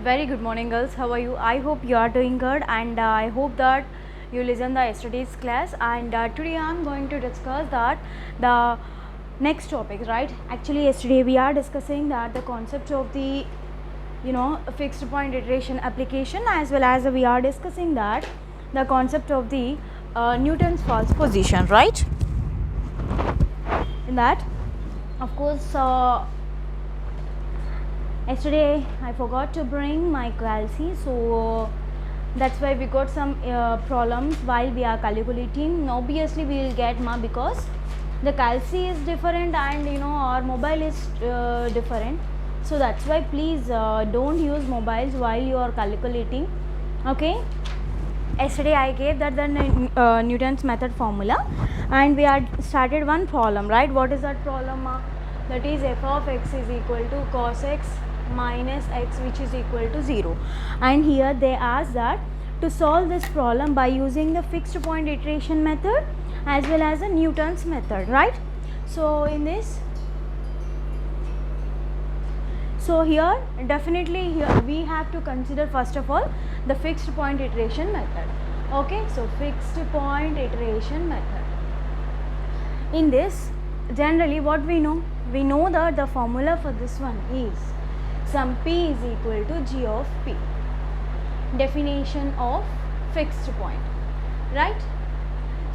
Very good morning, girls. How are you? I hope you are doing good, and I hope that you listen the yesterday's class. And today I am going to discuss that the next topic, right? Actually, yesterday we are discussing that the concept of the fixed point iteration application, as well as we are discussing that the concept of the Newton's first position, right? In that, of course. Yesterday I forgot to bring my calci, so that's why we got some problems while we are calculating. Obviously we will get because the calci is different and our mobile is different, so that's why please don't use mobiles while you are calculating. Okay, yesterday I gave that the Newton's method formula, and we had started one problem, right? What is that problem? That is f of x is equal to cos x minus x, which is equal to 0. And here they ask that to solve this problem by using the fixed point iteration method as well as the Newton's method, right? So in this, so here definitely here we have to consider first of all the fixed point iteration method. Okay, so fixed point iteration method. In this, generally what we know that the formula for this one is sum p is equal to g of p, definition of fixed point, right?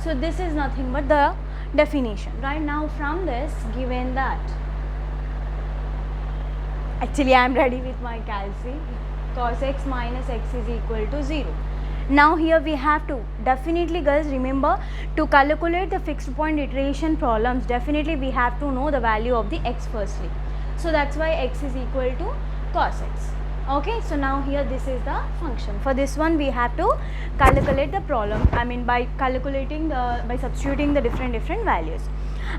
So this is nothing but the definition. Right now from this, given that actually I am ready with my calci, cos x minus x is equal to 0. Now here we have to definitely, girls, remember to calculate the fixed point iteration problems, definitely we have to know the value of the x firstly. So that's why x is equal to cos x. Okay, so now here this is the function. For this one we have to calculate the problem, by calculating by substituting the different values.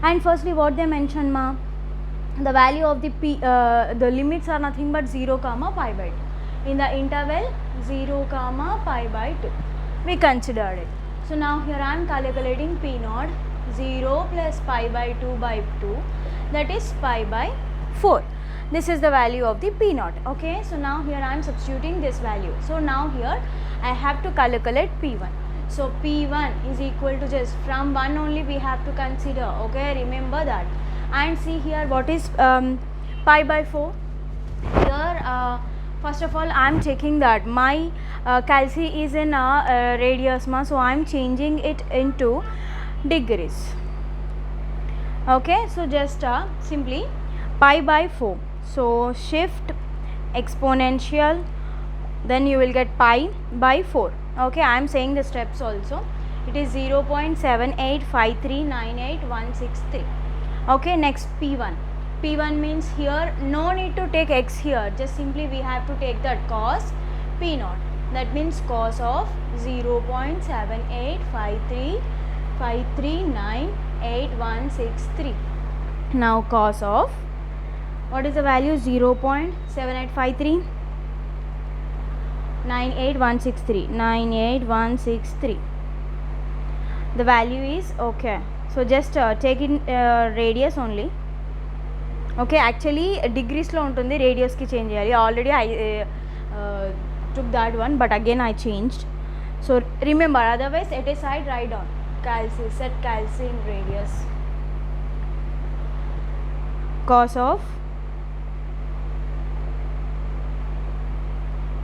And firstly what they mention, the value of the p, the limits are nothing but 0 comma pi by 2 in the interval 0 comma pi by 2 we considered it. So now here I am calculating p naught, 0 plus pi by 2 by 2, that is pi by 4. This is the value of the p naught. Okay, so now here I am substituting this value. So now here I have to calculate p1. So p1 is equal to, just from 1 only we have to consider. Okay, remember that. And see here what is pi by 4. Here first of all I am taking that my calci is in radius, so I am changing it into degrees. Okay, so just simply pi by 4. So shift exponential, then you will get pi by 4. Okay, I am saying the steps also. It is 0.785398,163. Okay, next p1. P1 means here no need to take x here, just simply we have to take that cos p naught, that means cos of 0.7853598163. now cos of, what is the value? 0.7853 98163. The value is okay. So just take in radius only. Okay, actually degrees lo untundi, radius ki change cheyali. Already I took that one, but again I changed. So remember, otherwise at a side write down calci, set calci in radius. Cos of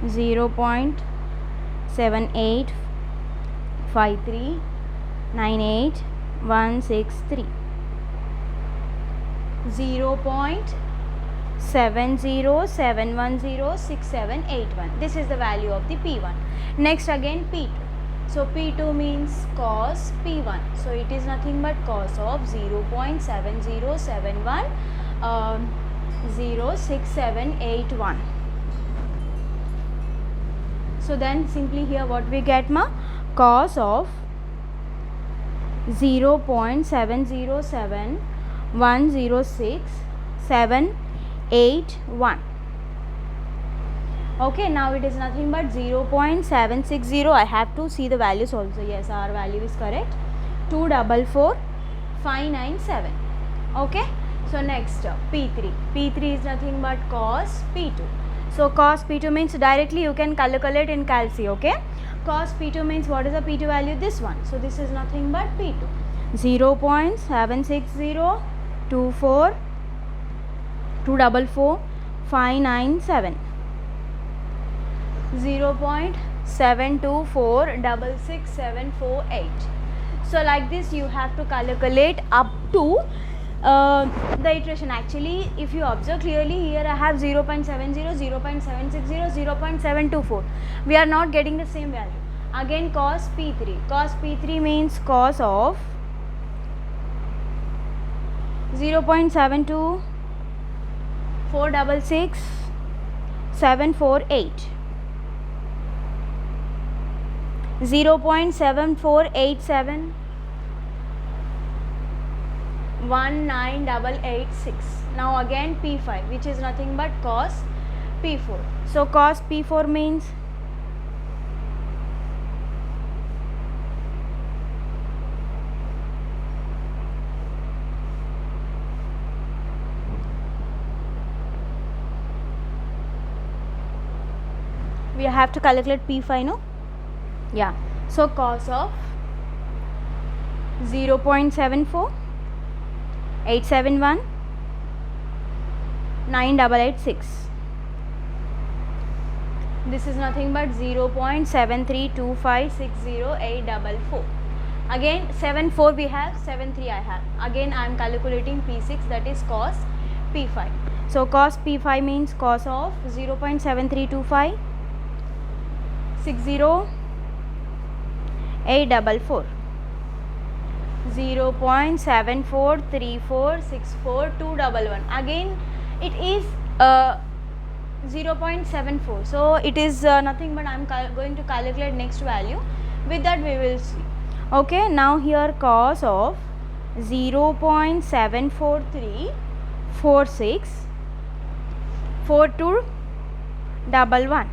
0.785398,163. 0.70710671. This is the value of the p1. Next again p2. So p2 means cos p1. So it is nothing but cos of 0.70710671. So then simply here what we get, cos of 0.70710671. Okay, now it is nothing but 0.760. I have to see the values also. Yes, our value is correct. 244,597. Okay, so next p3. P3 is nothing but cos p2. So cos P2 means directly you can calculate in Calc, okay? Cos P2 means what is the P2 value? This one. So this is nothing but P2. 0.76024244 597. 0.724666748. So like this you have to calculate up to the iteration. Actually, if you observe clearly, here I have 0.70, 0.760, 0.724. We are not getting the same value. Again cos P3. Cos P3 means cos of 0.724666748. 0.7487 19886. Now again P5, which is nothing but cos P4. So cos P4 means we have to calculate P5, no? Yeah. So cos of 0.74 871 9886. This is nothing but 0.732560844. Again 74 we have, 73 I have. Again I am calculating P6, that is cos P5. So cos P5 means cos of 0.7325 60844. 0.743464211. Again it is 0.74, so it is nothing but I am going to calculate next value. With that we will see. Okay, now here cos of 0.7434642111.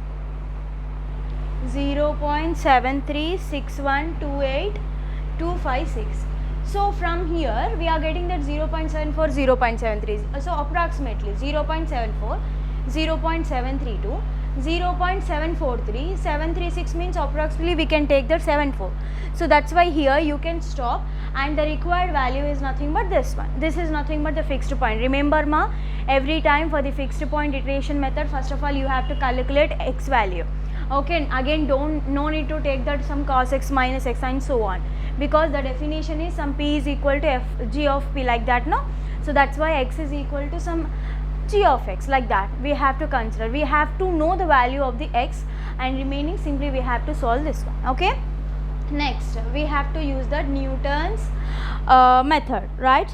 0.736128.256. So from here we are getting that 0.74, 0.73. So approximately 0.74, 0.732, 0.743, 736 means approximately we can take that 74. So that's why here you can stop, and the required value is nothing but this one. This is nothing but the fixed point. Remember ma, every time for the fixed point iteration method, first of all you have to calculate x value. Okay, again no need to take that some cos x minus x and so on, because the definition is some p is equal to f g of p, like that, no? So that's why x is equal to some g of x, like that we have to consider. We have to know the value of the x, and remaining simply we have to solve this one. Okay, next we have to use the Newton's method, right?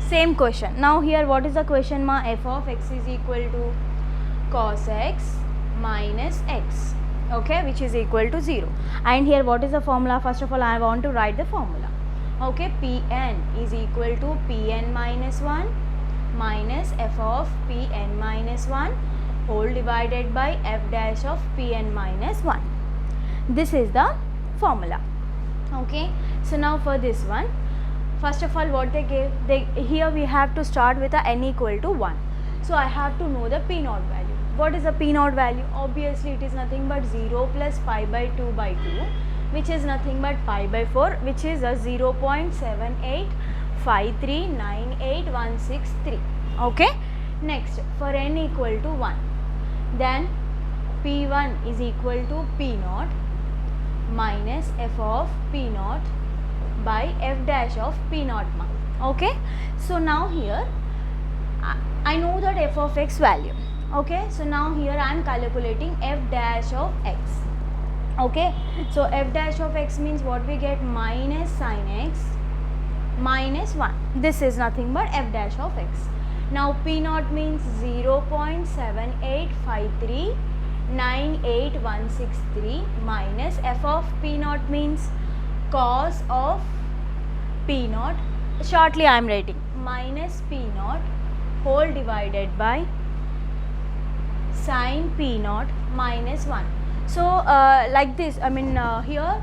Same question. Now here what is the question ma? F of x is equal to cos x minus x, okay, which is equal to 0. And here what is the formula? First of all I want to write the formula. Okay, Pn is equal to Pn minus 1 minus f of Pn minus 1 whole divided by f dash of Pn minus 1. This is the formula. Okay, so now for this one, first of all what they gave, here we have to start with a n equal to 1. So I have to know the P naught value. What is the P naught value? Obviously it is nothing but 0 plus pi by 2 by 2, which is nothing but pi by 4, which is a 0.785398163. Okay, next for n equal to 1, then P1 is equal to P naught minus f of P naught by f dash of P naught. Okay, so now here I know that f of x value. Okay, so now here I am calculating f dash of x. Okay, so f dash of x means what we get? Minus sin x minus 1. This is nothing but f dash of x. Now P naught means 0.785398163 minus f of P naught means cos of P naught, shortly I am writing, minus P naught whole divided by sin P naught minus 1. So like this, I mean here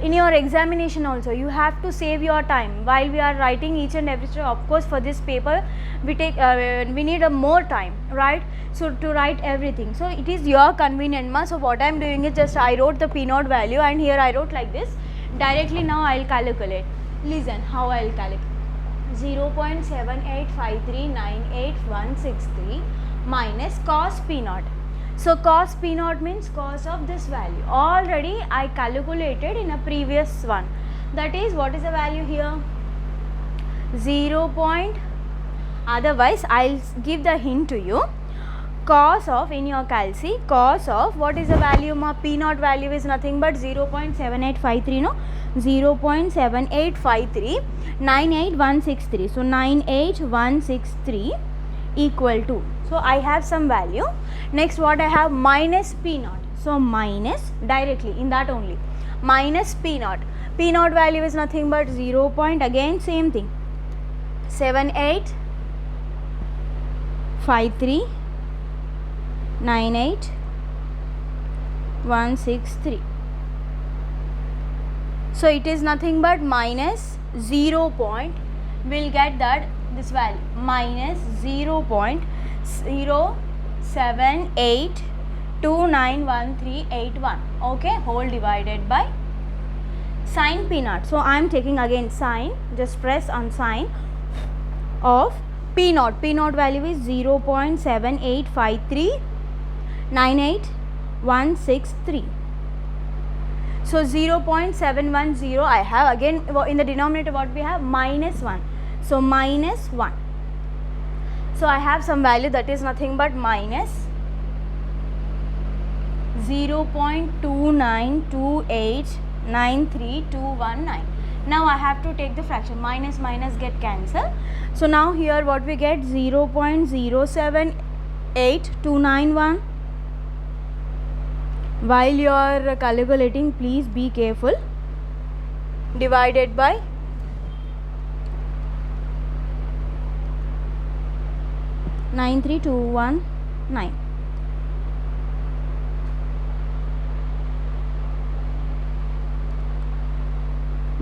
in your examination also you have to save your time while we are writing each and every step. Of course for this paper we need a more time, right? So to write everything, so it is your convenient ma. So what I am doing is just I wrote the P naught value and here I wrote like this directly. Now I will calculate. Listen how I will calculate. 0.7853988163 minus cos P naught. So cos P naught means cos of this value. Already I calculated in a previous one. That is, what is the value here? 0. Otherwise I'll give the hint to you. Cos of, in your calci, cos of, what is the value ma? P naught value is nothing but 0.7853, no? 0.7853 98163. So 98163 equal to, so I have some value. Next what I have? Minus P naught. So minus directly in that only, minus P naught. P naught value is nothing but 0. Again same thing, 7853 98163. So it is nothing but minus 0. We'll get that this value minus 0.078291381. Okay, whole divided by sin P naught. So I am taking again sin, just press on sin of P naught. P naught value is 0.7853 98163. So 0.710 I have. Again in the denominator what we have? Minus 1. So minus 1. So I have some value that is nothing but minus 0.292893219. Now I have to take the fraction. Minus minus get cancelled. So now here what we get? 0.078291. While you are calculating, please be careful. Divided by 93219.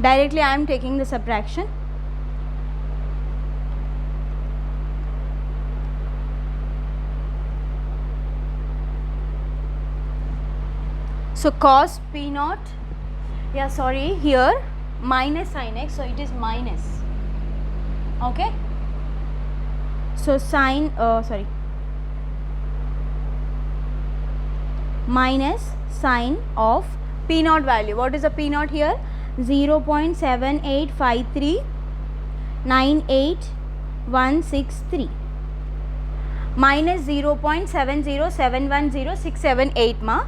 Directly I am taking the subtraction. So cos P naught, yeah sorry, here minus sin x, so it is minus. Okay. So sin, minus sin of P naught value. What is the P naught here? 0.7853 98163 minus 0.7071067 ma.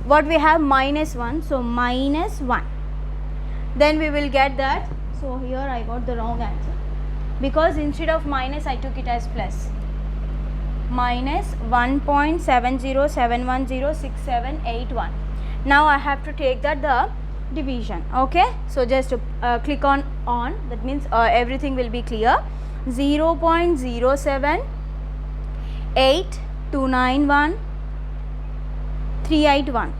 What we have? Minus 1. So minus 1. Then we will get that. So here I got the wrong answer, because instead of minus I took it as plus. Minus 1.707106781. Now I have to take that the division. Okay. So just click on, that means everything will be clear. 0.078291381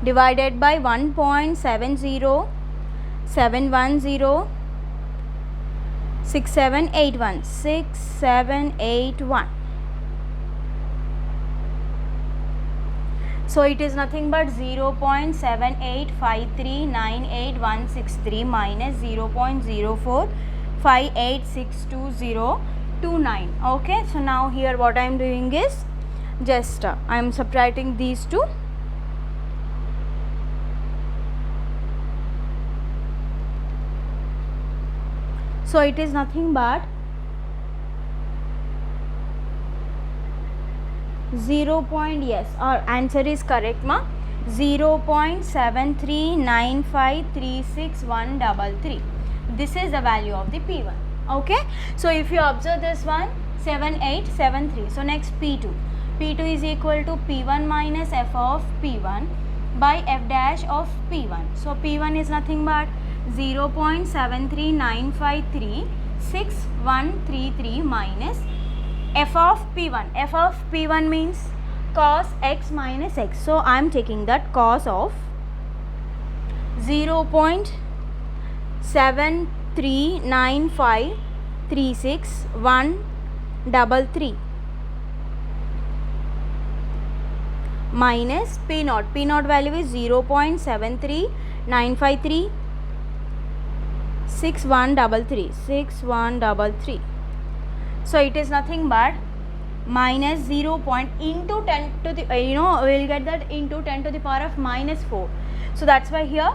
divided by 1.707167881. So it is nothing but 0.785398163 minus 0.045862029. Okay. So now here what I am doing is just I am subtracting these two. So it is nothing but 0. Yes, our answer is correct ma. 0.739536133. This is the value of the P1. Okay. So if you observe this one, 7873. So next P2. P2 is equal to P1 minus F of P1 by F dash of P1. So P1 is nothing but 0.739536133 minus F of P1. F of P1 means cos x minus x. So I am taking that cos of 0.739536133 minus P naught. P naught value is 0.739536133. So it is nothing but minus 0 point into 10 to the we will get that into 10 to the power of minus 4. So that's why here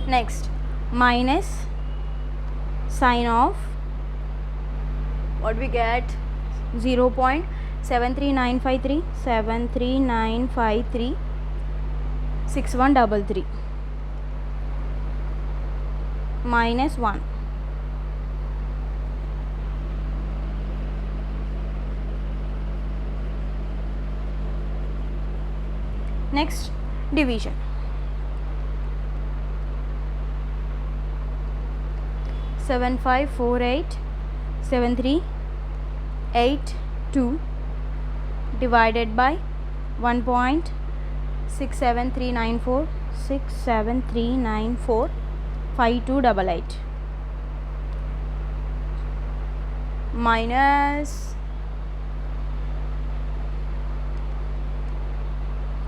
next minus sign of what we get 0.73953 minus 1. Next division. 75487382 divided by 1.67394 5288 minus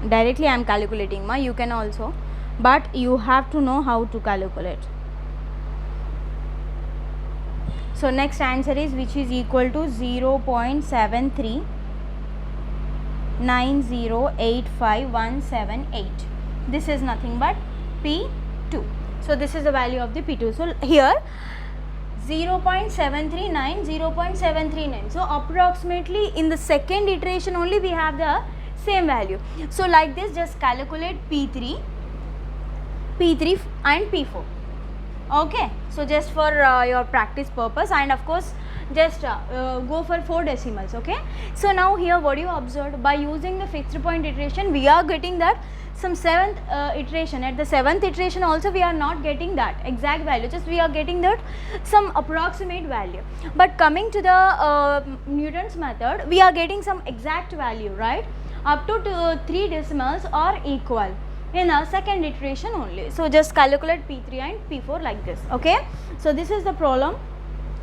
directly I am calculating you can also, but you have to know how to calculate. So next answer is which is equal to 0.73908517.8. This is nothing but P2. So this is the value of the P2. So here 0.739, 0.739. So approximately in the second iteration only we have the same value. So like this, just calculate P3 and P4. Okay, so just for your practice purpose, and of course just go for 4 decimals. Okay, so now here what you observed, by using the fixed point iteration we are getting that some 7th iteration. At the 7th iteration also we are not getting that exact value, just we are getting that some approximate value. But coming to the Newton's method, we are getting some exact value, right? Up to 3 decimals are equal in a second iteration only. So just calculate P3 and P4 like this. Okay, so this is the problem,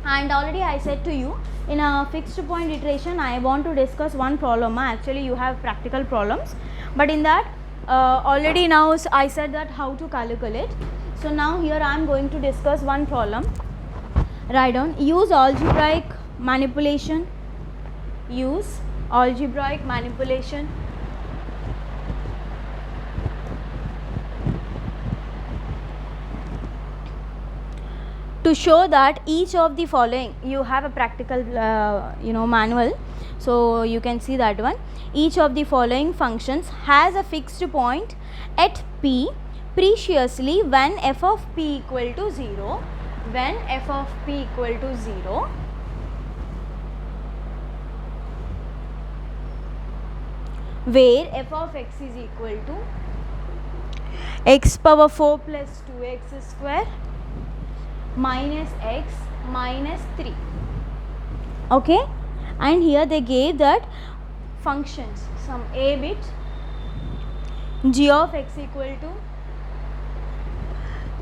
and already I said to you in a fixed point iteration I want to discuss one problem. Actually you have practical problems, but in that already now I said that how to calculate. So now here I am going to discuss one problem. Write down, use algebraic manipulation. Use algebraic manipulation to show that each of the following, you have a practical manual, so you can see that one. Each of the following functions has a fixed point at P preciously when f of p equal to 0, when f of p equal to 0, where f of x is equal to x power 4 plus 2x square minus x minus 3. Okay, and here they gave that functions, some a bit g of x equal to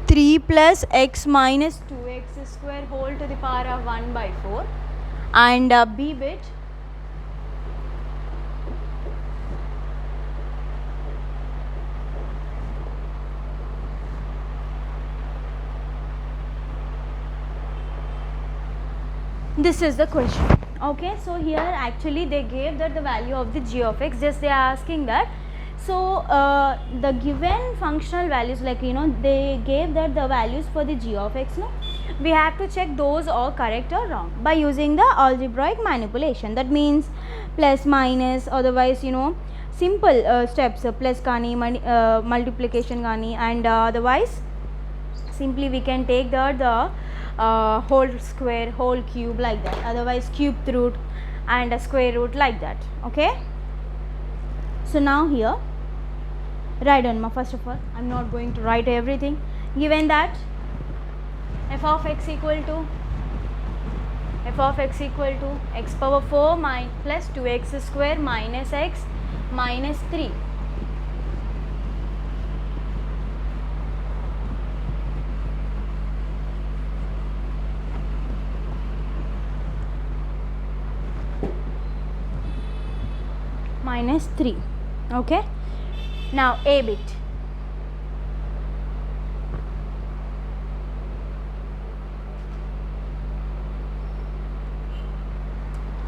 3 plus x minus 2x square whole to the power of 1 by 4, and b bit this is the question. Okay, so here actually they gave that the value of the g of x, just they are asking that. So the given functional values, like they gave that the values for the g of x, no, we have to check those are correct or wrong by using the algebraic manipulation. That means plus minus, otherwise simple steps, plus kani, multiplication kani, and otherwise simply we can take the whole square, whole cube, like that, otherwise cubed root and a square root, like that. Okay, so now here write down, first of all I am not going to write everything. Given that f of x equal to f of x equal to x power 4 plus 2x square minus x minus 3. Minus 3. Okay, now a bit.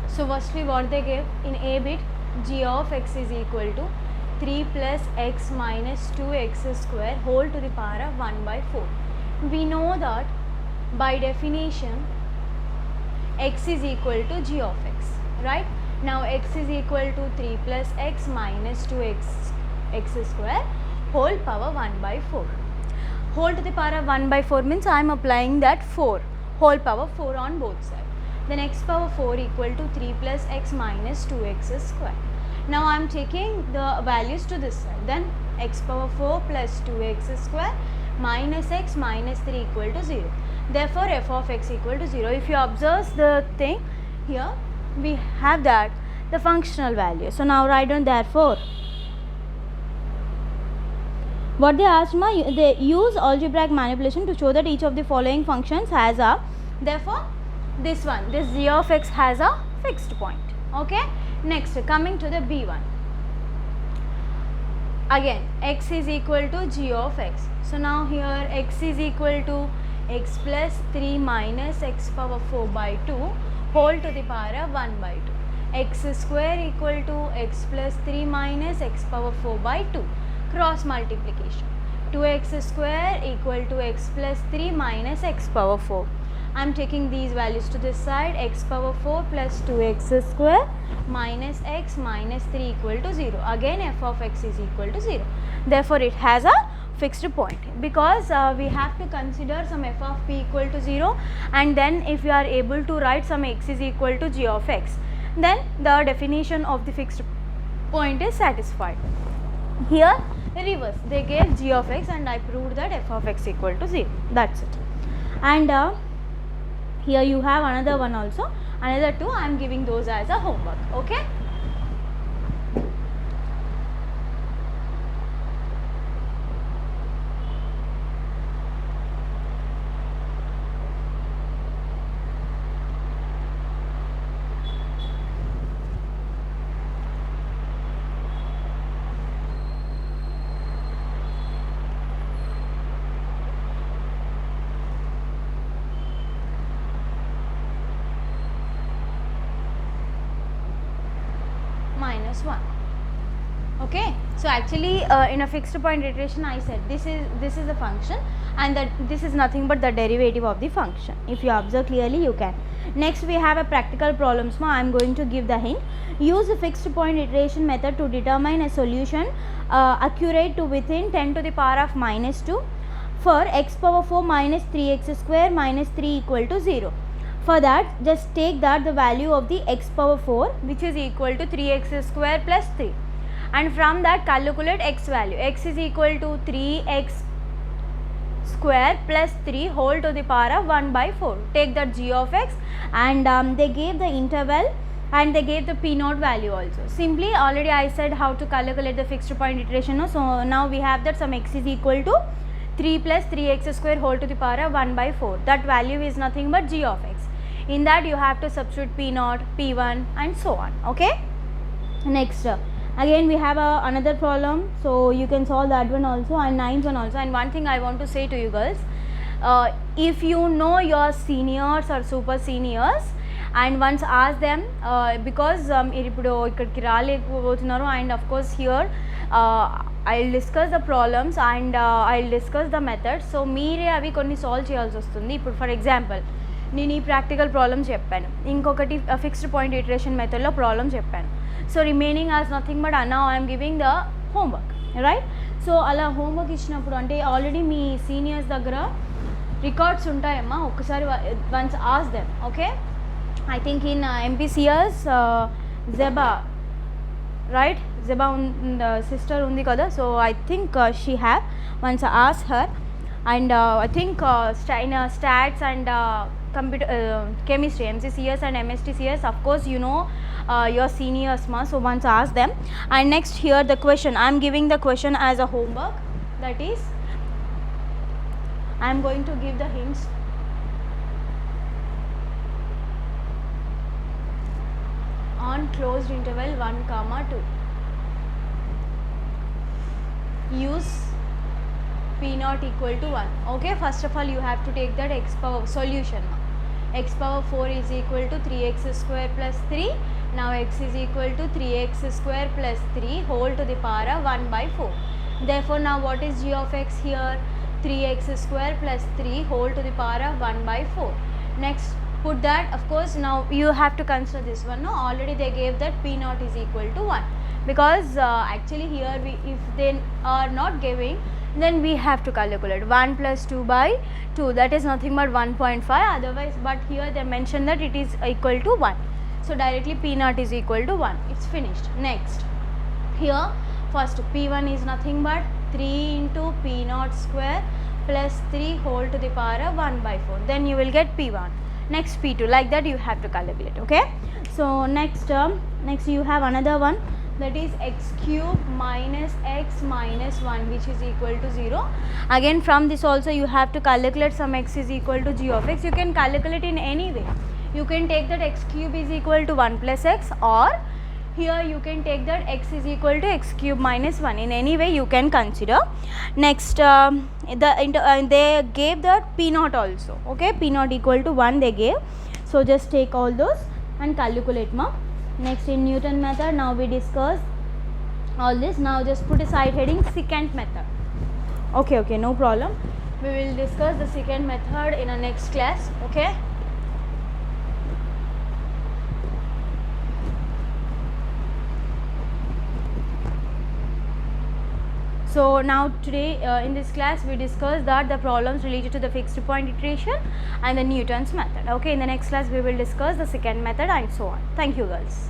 So firstly what they gave in a bit, g of x is equal to 3 plus x minus 2x square whole to the power of 1 by 4. We know that by definition x is equal to g of x, right? Now x is equal to 3 plus x minus 2x square whole power 1 by 4. Whole to the power of 1 by 4 means I am applying that 4, whole power 4 on both sides. Then x power 4 equal to 3 plus x minus 2x square. Now I am taking the values to this side. Then x power 4 plus 2x square minus x minus 3 equal to 0. Therefore f of x equal to 0. If you observe the thing here, we have that the functional value. So now write down therefore. What they asked me, they use algebraic manipulation to show that each of the following functions has a, therefore this one, this g of x has a fixed point. Okay, next coming to the b1. Again x is equal to g of x. So now here x is equal to x plus 3 minus x power 4 by 2 whole to the power of 1 by 2. X square equal to x plus 3 minus x power 4 by 2. Cross multiplication. 2x square equal to x plus 3 minus x power 4. I am taking these values to this side. X power 4 plus 2x square minus x minus 3 equal to 0. Again f of x is equal to 0. Therefore it has a fixed point, because we have to consider some f of p equal to 0, and then if we are able to write some x is equal to g of x, then the definition of the fixed point is satisfied. Here reverse, they gave g of x and I proved that f of x equal to 0. That's it. And here you have another one also, another two. I am giving those as a homework. Okay. Minus 1. Okay, so actually in a fixed point iteration I said this is a function, and that this is nothing but the derivative of the function. If you observe clearly, you can. Next we have a practical problem. So I am going to give the hint. Use a fixed point iteration method to determine a solution accurate to within 10 to the power of minus 2 for x power 4 minus 3x square minus 3 equal to 0. For that, just take that the value of the x power 4, which is equal to 3x square plus 3, and from that calculate x value. X is equal to 3x square plus 3 whole to the power of 1 by 4. Take that g of x, and they gave the interval and they gave the p naught value also. Simply already I said how to calculate the fixed point iteration. No? So now we have that some x is equal to 3 plus 3x square whole to the power of 1 by 4. That value is nothing but g of x. In that you have to substitute p naught, p1 and so on. Okay. Next again we have another problem, so you can solve that one also, and ninth one also. And one thing I want to say to you girls, if you know your seniors or super seniors and once ask them, because ఇప్పుడు ఇక్కడికి రాలేకపోతున్నారు, and of course here I'll discuss the problems and I'll discuss the methods. So మీరే అవి కొన్ని solve చేయాల్సి వస్తుంది. ఇప్పుడు for example నేను ఈ ప్రాక్టికల్ ప్రాబ్లమ్ చెప్పాను, ఇంకొకటి ఫిక్స్డ్ పాయింట్ ఇటరేషన్ మెథడ్లో ప్రాబ్లమ్ చెప్పాను. So remaining as nothing but now I'm giving the homework, right? So అలా హోంవర్క్ ఇచ్చినప్పుడు అంటే ఆల్రెడీ మీ సీనియర్స్ దగ్గర రికార్డ్స్ ఉంటాయమ్మా, ఒక్కసారి once ask them. Okay, I think in MPCS Zeba, right? Zeba sister ఉంది కదా, so I think she have, once ask her. and I think stats and computer chemistry, MCCS and MSTCS, of course you know your seniors ma, so once ask them. And next here the question, I am giving the question as a homework, that is I am going to give the hints. On closed interval 1 comma 2, use P naught equal to 1. Okay, first of all you have to take that x power solution. X power 4 is equal to 3x square plus 3. Now x is equal to 3x square plus 3 whole to the power of 1 by 4. Therefore now what is g of x here? 3x square plus 3 whole to the power of 1 by 4. Next put that, of course now you have to consider this one. No, already they gave that P naught is equal to 1, because actually here if they are not giving, then we have to calculate 1 plus 2 by 2, that is nothing but 1.5, otherwise, but here they mention that it is equal to 1. So directly P naught is equal to 1, it's finished. Next here first P1 is nothing but 3 into P naught square plus 3 whole to the power of 1 by 4, then you will get P1. Next P2, like that you have to calculate. Okay, so next you have another one, that is x cube minus x minus 1, which is equal to 0. Again from this also you have to calculate some x is equal to g of x. You can calculate in any way. You can take that x cube is equal to 1 plus x, or here you can take that x is equal to x cube minus 1. In any way you can consider. Next they gave that P naught also. Okay, P naught equal to 1 they gave. So just take all those and calculate ma. Next in Newton method, now we discuss all this. Now just put a side heading secant method. Okay, no problem. We will discuss the secant method in our next class. Okay. So now today in this class we discussed that the problems related to the fixed point iteration and the Newton's method. Okay, in the next class we will discuss the secant method and so on. Thank you girls.